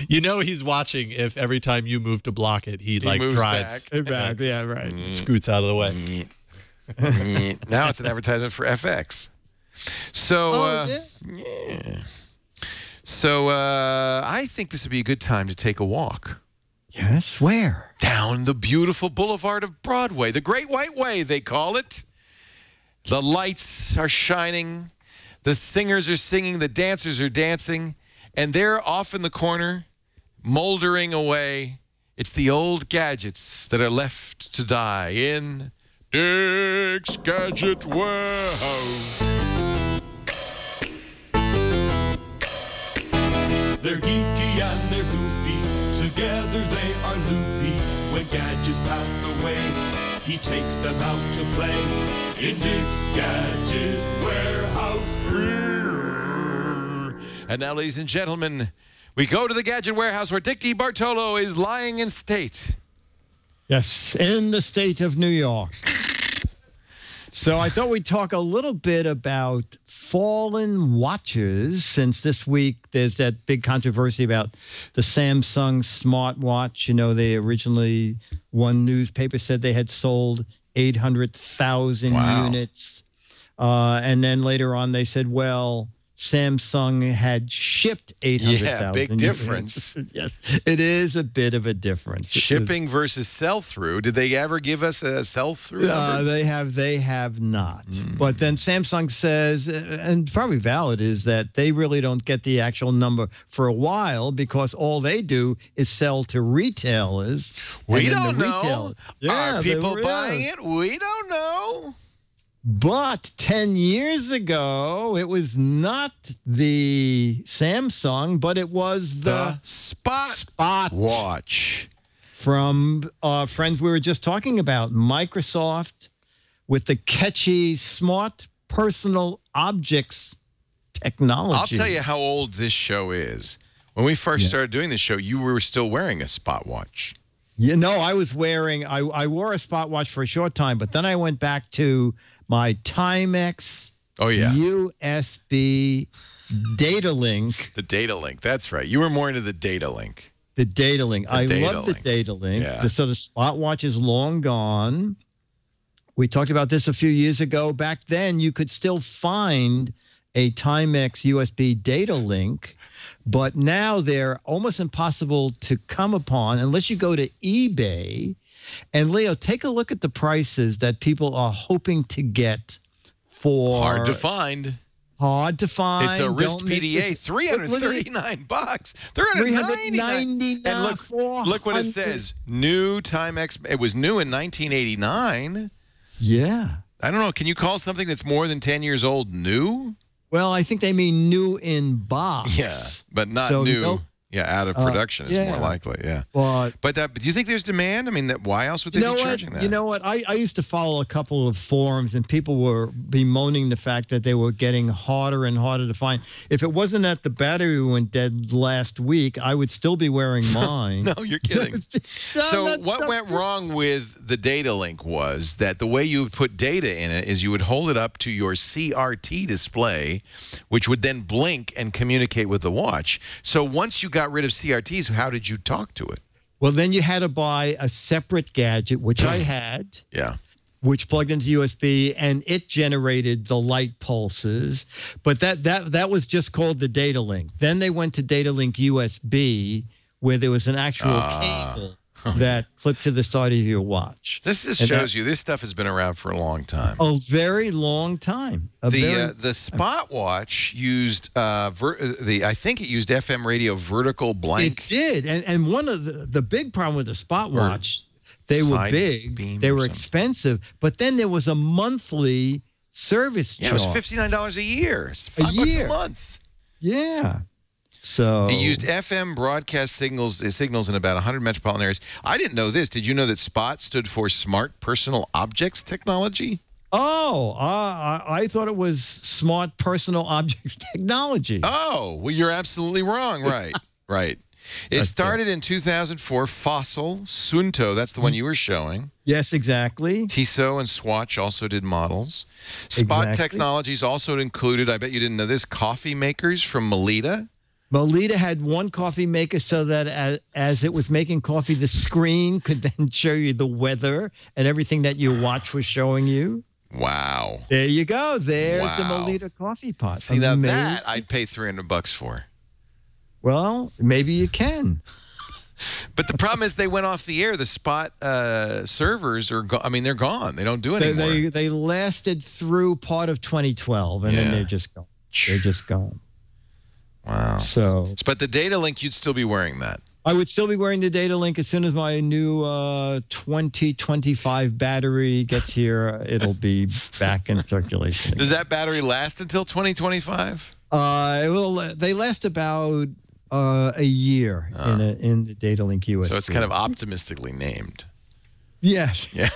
You know he's watching if every time you move to block it, he like drives back. Yeah, right. Scoots out of the way. Now it's an advertisement for FX. So, yeah. So I think this would be a good time to take a walk. Yes, where? Down the beautiful boulevard of Broadway, the Great White Way, they call it. The lights are shining, the singers are singing, the dancers are dancing, and there off in the corner, moldering away, It's the old gadgets that are left to die in Dick's Gadget Warehouse. They're geeky and they're goofy, together they are loopy. When gadgets pass away, he takes them out to play in Dick's Gadget Warehouse. And now, ladies and gentlemen, we go to the Gadget Warehouse where Dick DeBartolo is lying in state. Yes, in the state of New York. So I thought we'd talk a little bit about fallen watches, since this week there's that big controversy about the Samsung smartwatch. You know, they originally, one newspaper said they had sold 800,000 units. And then later on they said, well, Samsung had shipped 800,000. Yeah, big difference. Yes, it is a bit of a difference. Shipping versus sell-through. Did they ever give us a sell-through number? They have not. But then Samsung says, and probably valid, is that they really don't get the actual number for a while because all they do is sell to retailers. We don't know. Are people buying it? We don't know. But 10 years ago, it was not the Samsung, but it was the Spot watch. From friends we were just talking about, Microsoft, with the catchy smart personal objects technology. I'll tell you how old this show is. When we first started doing this show, you were still wearing a Spot watch. You know, I was wearing, I wore a Spot watch for a short time, but then I went back to my Timex USB data link. The data link, that's right. You were more into the data link. The data link. I love the data link. Yeah. So the Spot watch is long gone. We talked about this a few years ago. Back then, you could still find a Timex USB data link, but now they're almost impossible to come upon unless you go to eBay. And Leo, take a look at the prices that people are hoping to get for. Hard to find. Hard to find. It's a wrist PDA, $339. $399. And look what it says. New Timex. It was new in 1989. Yeah. I don't know. Can you call something that's more than 10 years old new? Well, I think they mean new in box. Yeah, but not new. Yeah, out of production is more likely. Yeah, but do you think there's demand? I mean, why else would they be charging that? You know what? I used to follow a couple of forums, and people were bemoaning the fact that they were getting harder and harder to find. If it wasn't that the battery went dead last week, I would still be wearing mine. No, you're kidding. So what went wrong with the data link was that the way you would put data in it is you would hold it up to your CRT display, which would then blink and communicate with the watch. So once you got rid of CRTs, how did you talk to it? Well, then you had to buy a separate gadget, which I had. Yeah. Which plugged into USB, and it generated the light pulses. But that was just called the data link. Then they went to data link USB, where there was an actual cable that clipped to the side of your watch. This just shows you this stuff has been around for a long time. A very long time. The Spot watch used I think it used FM radio vertical blank. It did, and one of the big problem with the Spot watch, they were big, they were expensive, but then there was a monthly service charge. Yeah, it was $59 a year. It's $5 a month. Yeah. So it used FM broadcast signals in about 100 metropolitan areas. I didn't know this. Did you know that SPOT stood for Smart Personal Objects Technology? Oh, I thought it was Smart Personal Objects Technology. Oh, well, you're absolutely wrong. Right, right. It started in 2004. Fossil, Sunto, that's the one you were showing. Yes, exactly. Tissot and Swatch also did models. Spot Technologies also included, I bet you didn't know this, coffee makers from Melita. Melita had one coffee maker so that as it was making coffee, the screen could then show you the weather and everything that your watch was showing you. Wow. There you go. There's the Melita coffee pot. See, now that I'd pay $300 for. Well, maybe you can. But the problem is they went off the air. The Spot servers are I mean, they're gone. They don't do it anymore. They lasted through part of 2012, and then they're just gone. They're just gone. Wow. So, but the data link, you'd still be wearing that. I would still be wearing the data link as soon as my new 2025 battery gets here. It'll be back in circulation. Does that battery last until 2025? They last about a year in the data link USB. So it's kind of optimistically named. Yes. Yeah.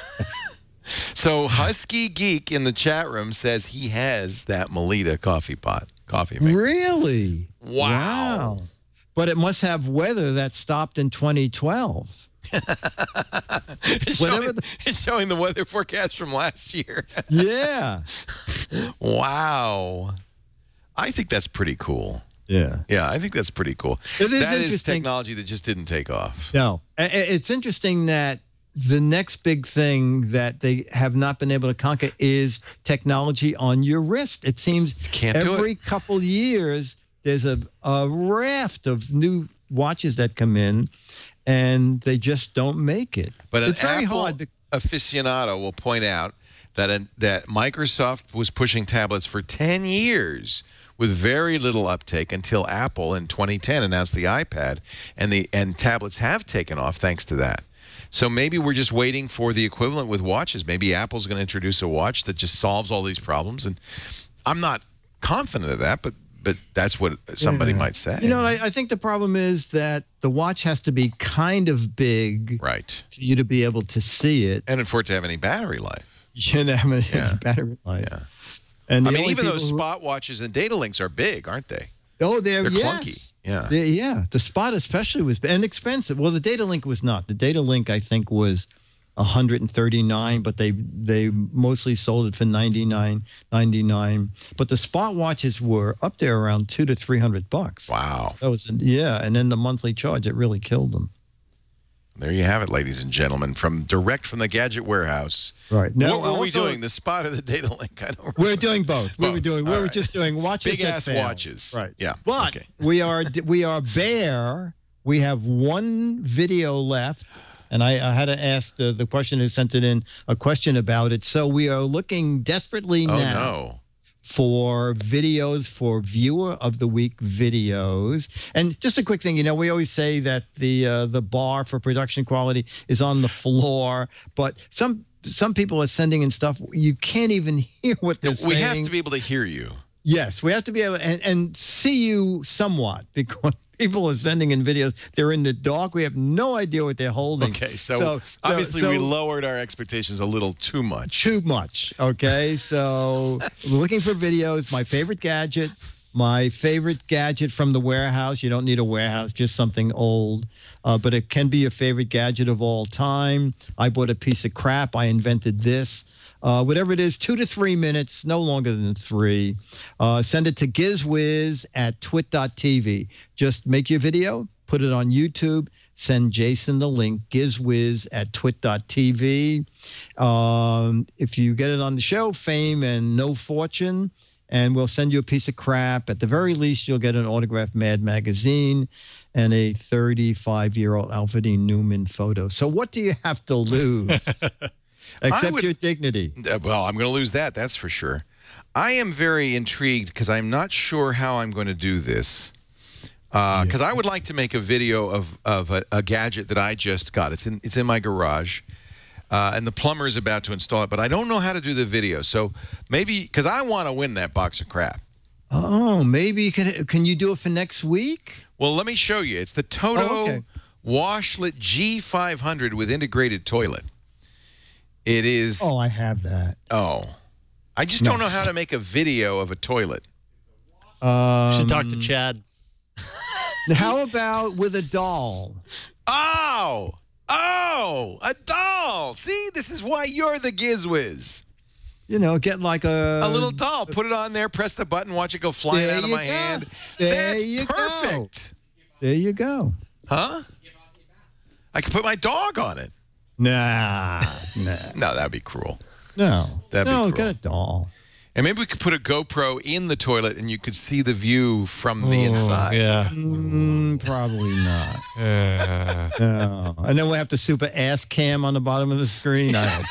So Husky Geek in the chat room says he has that Melita coffee maker. Really? Wow. But it must have weather that stopped in 2012. It's showing the weather forecast from last year. Yeah. Wow. I think that's pretty cool. Yeah. Yeah, I think that's pretty cool. It is that is interesting. technology that just didn't take off. No. It's interesting that the next big thing that they have not been able to conquer is technology on your wrist. It seems every couple years there's a raft of new watches that come in, and they just don't make it. But it's an very Apple hard. aficionado will point out that that Microsoft was pushing tablets for 10 years with very little uptake until Apple in 2010 announced the iPad, and tablets have taken off thanks to that. So maybe we're just waiting for the equivalent with watches. Maybe Apple's going to introduce a watch that just solves all these problems, and I'm not confident of that, but that's what somebody might say. You know, I think the problem is that the watch has to be kind of big, right, for you to be able to see it, and for it to have any battery life. You shouldn't have any battery life. Yeah. And I mean, even those spot watches and data links are big, aren't they? Oh, they're clunky. Yeah. Yeah. The Spot especially was and expensive. Well, the data link was not. The data link I think was $139, but they mostly sold it for $99.99. But the Spot watches were up there around $200 to $300. Wow. That was and then the monthly charge, it really killed them. There you have it, ladies and gentlemen, direct from the Gadget Warehouse. Right. Now, what were we doing? The Spot or the data link? I don't remember. We're doing both. We were just doing watches. Big ass watches. Right. Yeah. But we are bare. We have one video left. And I had to ask the question who sent it in a question about it. So we are looking desperately now for videos, for Viewer of the Week videos. And just a quick thing, we always say that the bar for production quality is on the floor, but some people are sending in stuff you can't even hear what they're saying. We have to be able to hear you. Yes, we have to be able and see you somewhat, because people are sending in videos. They're in the dark. We have no idea what they're holding. Okay, so obviously we lowered our expectations a little too much. Too much, okay? So we're looking for videos. My favorite gadget from the warehouse. You don't need a warehouse, just something old. But it can be your favorite gadget of all time. I bought a piece of crap. I invented this. Whatever it is, 2 to 3 minutes, no longer than 3. Send it to Giz Wiz at twit.tv. Just make your video, put it on YouTube, send Jason the link, Giz Wiz at twit.tv. If you get it on the show, fame and no fortune, and we'll send you a piece of crap. At the very least, you'll get an autographed Mad magazine and a 35-year-old Alfred E. Newman photo. So what do you have to lose? Except your dignity. Well, I'm going to lose that, that's for sure. I am very intrigued because I'm not sure how I'm going to do this. Because I would like to make a video of a gadget that I just got. It's in my garage, and the plumber is about to install it, but I don't know how to do the video. So maybe, because I want to win that box of crap. Oh, maybe can you do it for next week? Well, let me show you. It's the Toto washlet G500 with integrated toilet. It is. Oh, I have that. Oh, I just don't know how to make a video of a toilet. You should talk to Chad. How about with a doll? Oh, a doll. See, this is why you're the Giz Wiz. Get like a little doll. Put it on there, press the button, watch it go flying out of my hand. That's perfect. There you go. Huh? I could put my dog on it. Nah. No, that'd be cruel. No. That'd be cruel. Get a doll. And maybe we could put a GoPro in the toilet and you could see the view from the inside. Yeah. Probably not. No. And then we'll have the super ass cam on the bottom of the screen. I don't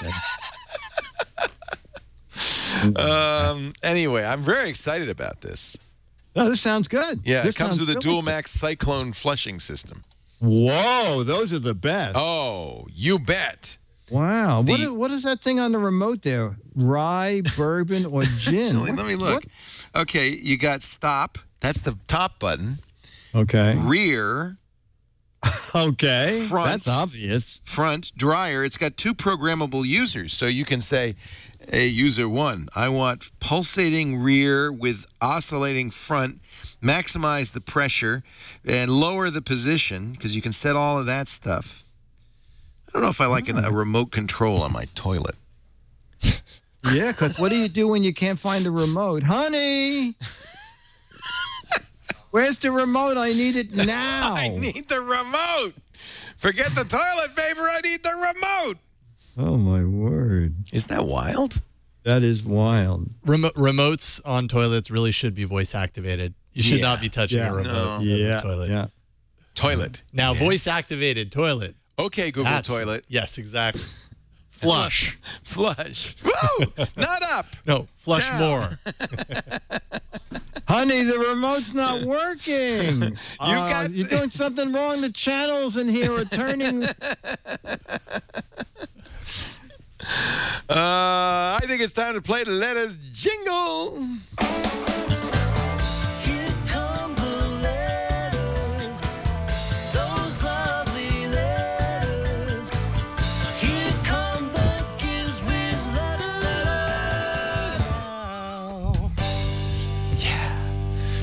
think. Anyway, I'm very excited about this. No, this sounds good. Yeah, this it comes with a really Dual Max Cyclone flushing system. Whoa, those are the best. Oh, you bet. Wow. What is that thing on the remote there? Rye, bourbon, or gin? Let me look. Okay, you got stop. That's the top button. Okay. Rear. Okay. Front. That's obvious. Front, dryer. It's got 2 programmable users. So you can say, hey, user 1, I want pulsating rear with oscillating front, maximize the pressure, and lower the position, because you can set all of that stuff. I don't know if I like a remote control on my toilet. Yeah, because what do you do when you can't find the remote? Honey! Where's the remote? I need it now. I need the remote. Forget the toilet paper. I need the remote. Oh, my word. Isn't that wild? That is wild. Remotes on toilets really should be voice activated. You should not be touching a remote on the toilet. Yeah. Toilet. Now, voice activated toilet. Okay, Google toilet. Yes, exactly. Flush. Flush. Whoa! Not up. No, flush Down. more. Honey, the remote's not working. You're doing something wrong. The channels in here are turning. I think it's time to play the letters jingle. Here come the letters, those lovely letters. Here come the Giz Wiz letters.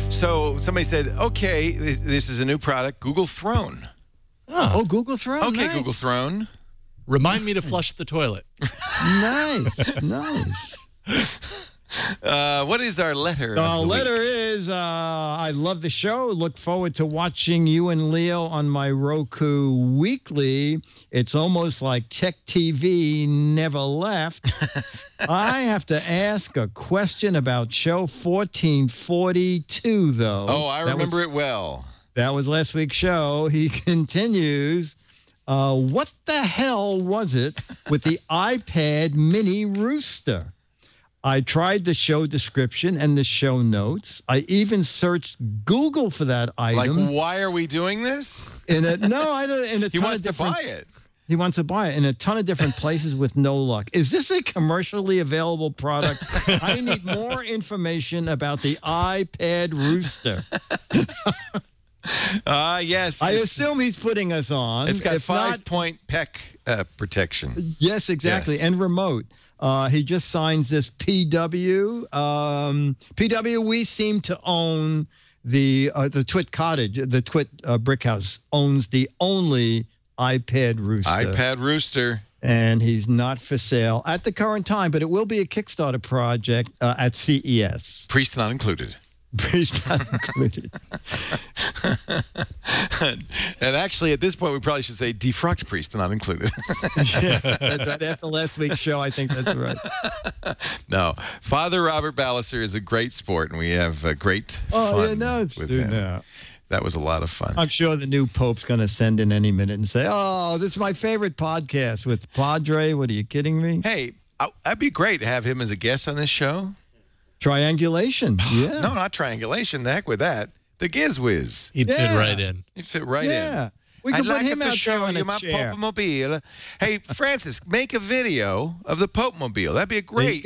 So somebody said, okay, this is a new product, Google Throne. Oh, Google Throne. Okay, nice. Google Throne. Remind me to flush the toilet. Nice, nice. What is our letter? Our letter is, I love the show. Look forward to watching you and Leo on my Roku weekly. It's almost like Tech TV never left. I have to ask a question about show 1442, though. Oh, I remember it well. That was last week's show. He continues. What the hell was it with the iPad mini rooster? I tried the show description and the show notes. I even searched Google for that item. Like, why are we doing this? I don't. He wants to buy it. He wants to buy it in a ton of different places with no luck. Is this a commercially available product? I need more information about the iPad rooster. Yes. I assume he's putting us on. It's got If 5-point peck protection. Yes, exactly. Yes. And remote. He just signs this PW. PW, we seem to own the Twit Cottage. The Twit Brick House owns the only iPad rooster. iPad rooster. And he's not for sale at the current time, but it will be a Kickstarter project at CES. Priest not included. Priest not included. And actually, at this point, we probably should say defrocked priest not included. Yeah, after last week's show, I think that's right. No. Father Robert Ballister is a great sport, and we have great fun with him. Yeah. That was a lot of fun. I'm sure the new Pope's going to send in any minute and say, oh, this is my favorite podcast with Padre. What, are you kidding me? Hey, that'd be great to have him as a guest on this show. Triangulation. Yeah. No, not triangulation. The heck with that. The Giz Wiz. He'd fit right in. He'd fit right Yeah. in. We could I'd put like him to out show there on you a my chair. Pope-mobile. Hey, Francis, make a video of the Pope-mobile. That'd be a great,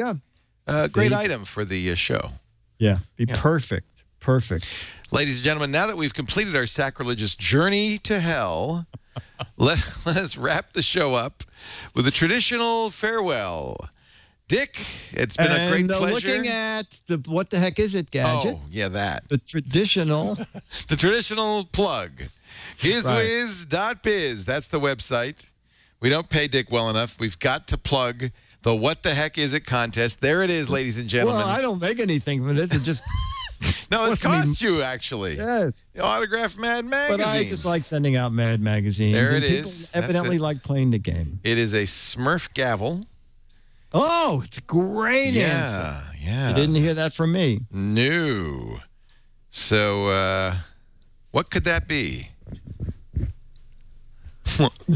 great item for the show. Yeah. Be perfect. Perfect. Ladies and gentlemen, now that we've completed our sacrilegious journey to hell, let us wrap the show up with a traditional farewell. Dick, it's been a great pleasure. Looking at the what the heck is it, Gadget? Oh, yeah, that. The traditional. The traditional plug. GizWiz.biz. That's the website. We don't pay Dick well enough. We've got to plug the What the Heck Is It contest. There it is, ladies and gentlemen. Well, I don't make anything from this. It just. No, it costs you, actually. Yes. Autograph Mad Magazine. But I just like sending out Mad Magazines. There and it people is. Evidently like playing the game. It is a Smurf gavel. Oh, it's a great answer. Yeah. You didn't hear that from me. No. So, what could that be?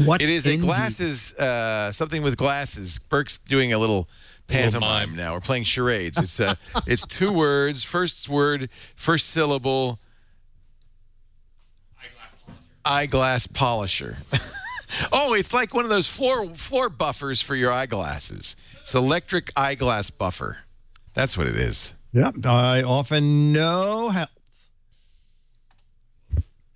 What it is a glasses, something with glasses. Burke's doing a little pantomime now. We're playing charades. It's it's 2 words. First word, first syllable. eyeglass polisher. Oh, it's like one of those floor buffers for your eyeglasses. It's electric eyeglass buffer. That's what it is. Yeah, I often no help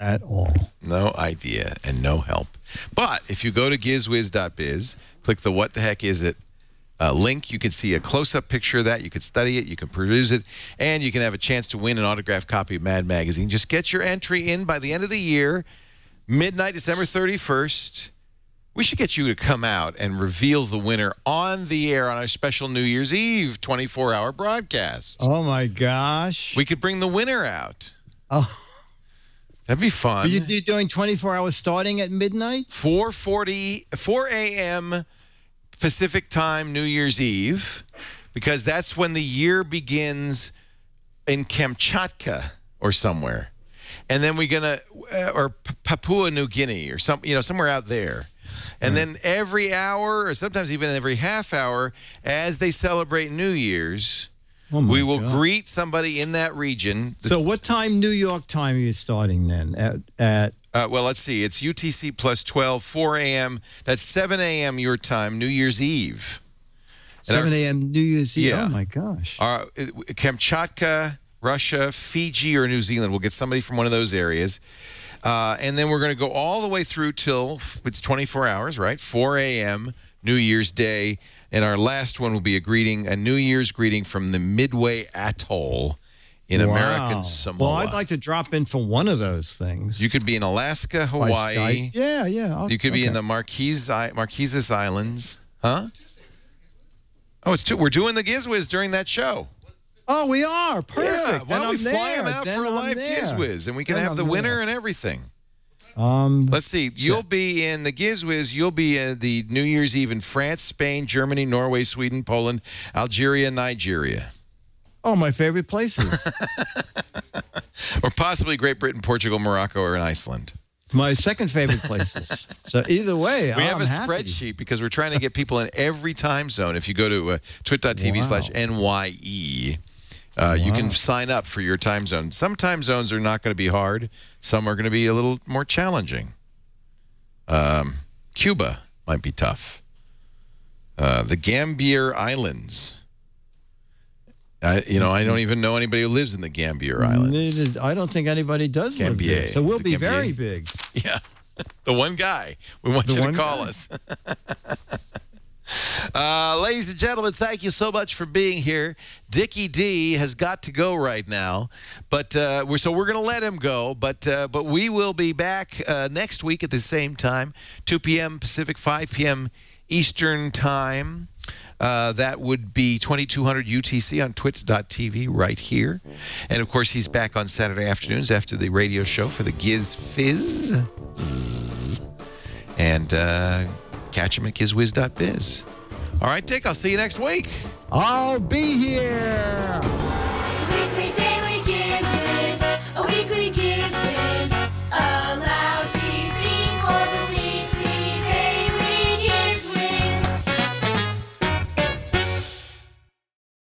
at all. No idea and no help. But if you go to gizwiz.biz, click the What the Heck Is It link, you can see a close-up picture of that. You can study it, you can peruse it, and you can have a chance to win an autographed copy of Mad Magazine. Just get your entry in by the end of the year, midnight, December 31st. We should get you to come out and reveal the winner on the air on our special New Year's Eve 24-hour broadcast. Oh, my gosh. We could bring the winner out. Oh. That'd be fun. Are you doing 24 hours starting at midnight? 4 a.m. Pacific time, New Year's Eve, because that's when the year begins in Kamchatka or somewhere. And then we're going to, or Papua New Guinea or somewhere out there. And then every hour, or sometimes even every half hour, as they celebrate New Year's, we will greet somebody in that region. So what time, New York time, are you starting then? Well, let's see. It's UTC plus 12, 4 a.m. That's 7 a.m. your time, New Year's Eve. 7 a.m. New Year's Eve? Yeah. Oh, my gosh. Kamchatka, Russia, Fiji, or New Zealand. We'll get somebody from one of those areas. And then we're going to go all the way through till it's 24 hours, right? 4 a.m. New Year's Day. And our last one will be a New Year's greeting from the Midway Atoll in American Samoa. Well, I'd like to drop in for one of those things. You could be in Alaska, Hawaii. Yeah. You could be in the Marquesas Islands. Huh? Oh, we're doing the Giz Wiz during that show. Oh, we are. Perfect. Yeah, why don't we fly him out for a live Giz Wiz, and we can have the winner and everything. Let's see. You'll be in the Giz Wiz. You'll be in the New Year's Eve in France, Spain, Germany, Norway, Sweden, Poland, Algeria, Nigeria. Oh, my favorite places. Or possibly Great Britain, Portugal, Morocco, or in Iceland. My second favorite places. So either way, we have a spreadsheet because we're trying to get people in every time zone. If you go to twit.tv/NYE, you can sign up for your time zone. Some time zones are not going to be hard. Some are going to be a little more challenging. Cuba might be tough. The Gambier Islands. I don't even know anybody who lives in the Gambier Islands. I don't think anybody does live there. So we'll be very big. Yeah. The one guy. We want you to call us. Ladies and gentlemen, thank you so much for being here. Dickie D has got to go right now, but we're going to let him go. But we will be back next week at the same time, 2 p.m. Pacific, 5 p.m. Eastern Time. That would be 2200 UTC on twits.tv right here. And, of course, he's back on Saturday afternoons after the radio show for the Giz Fizz. And catch him at gizwiz.biz. All right, Dick, I'll see you next week. I'll be here.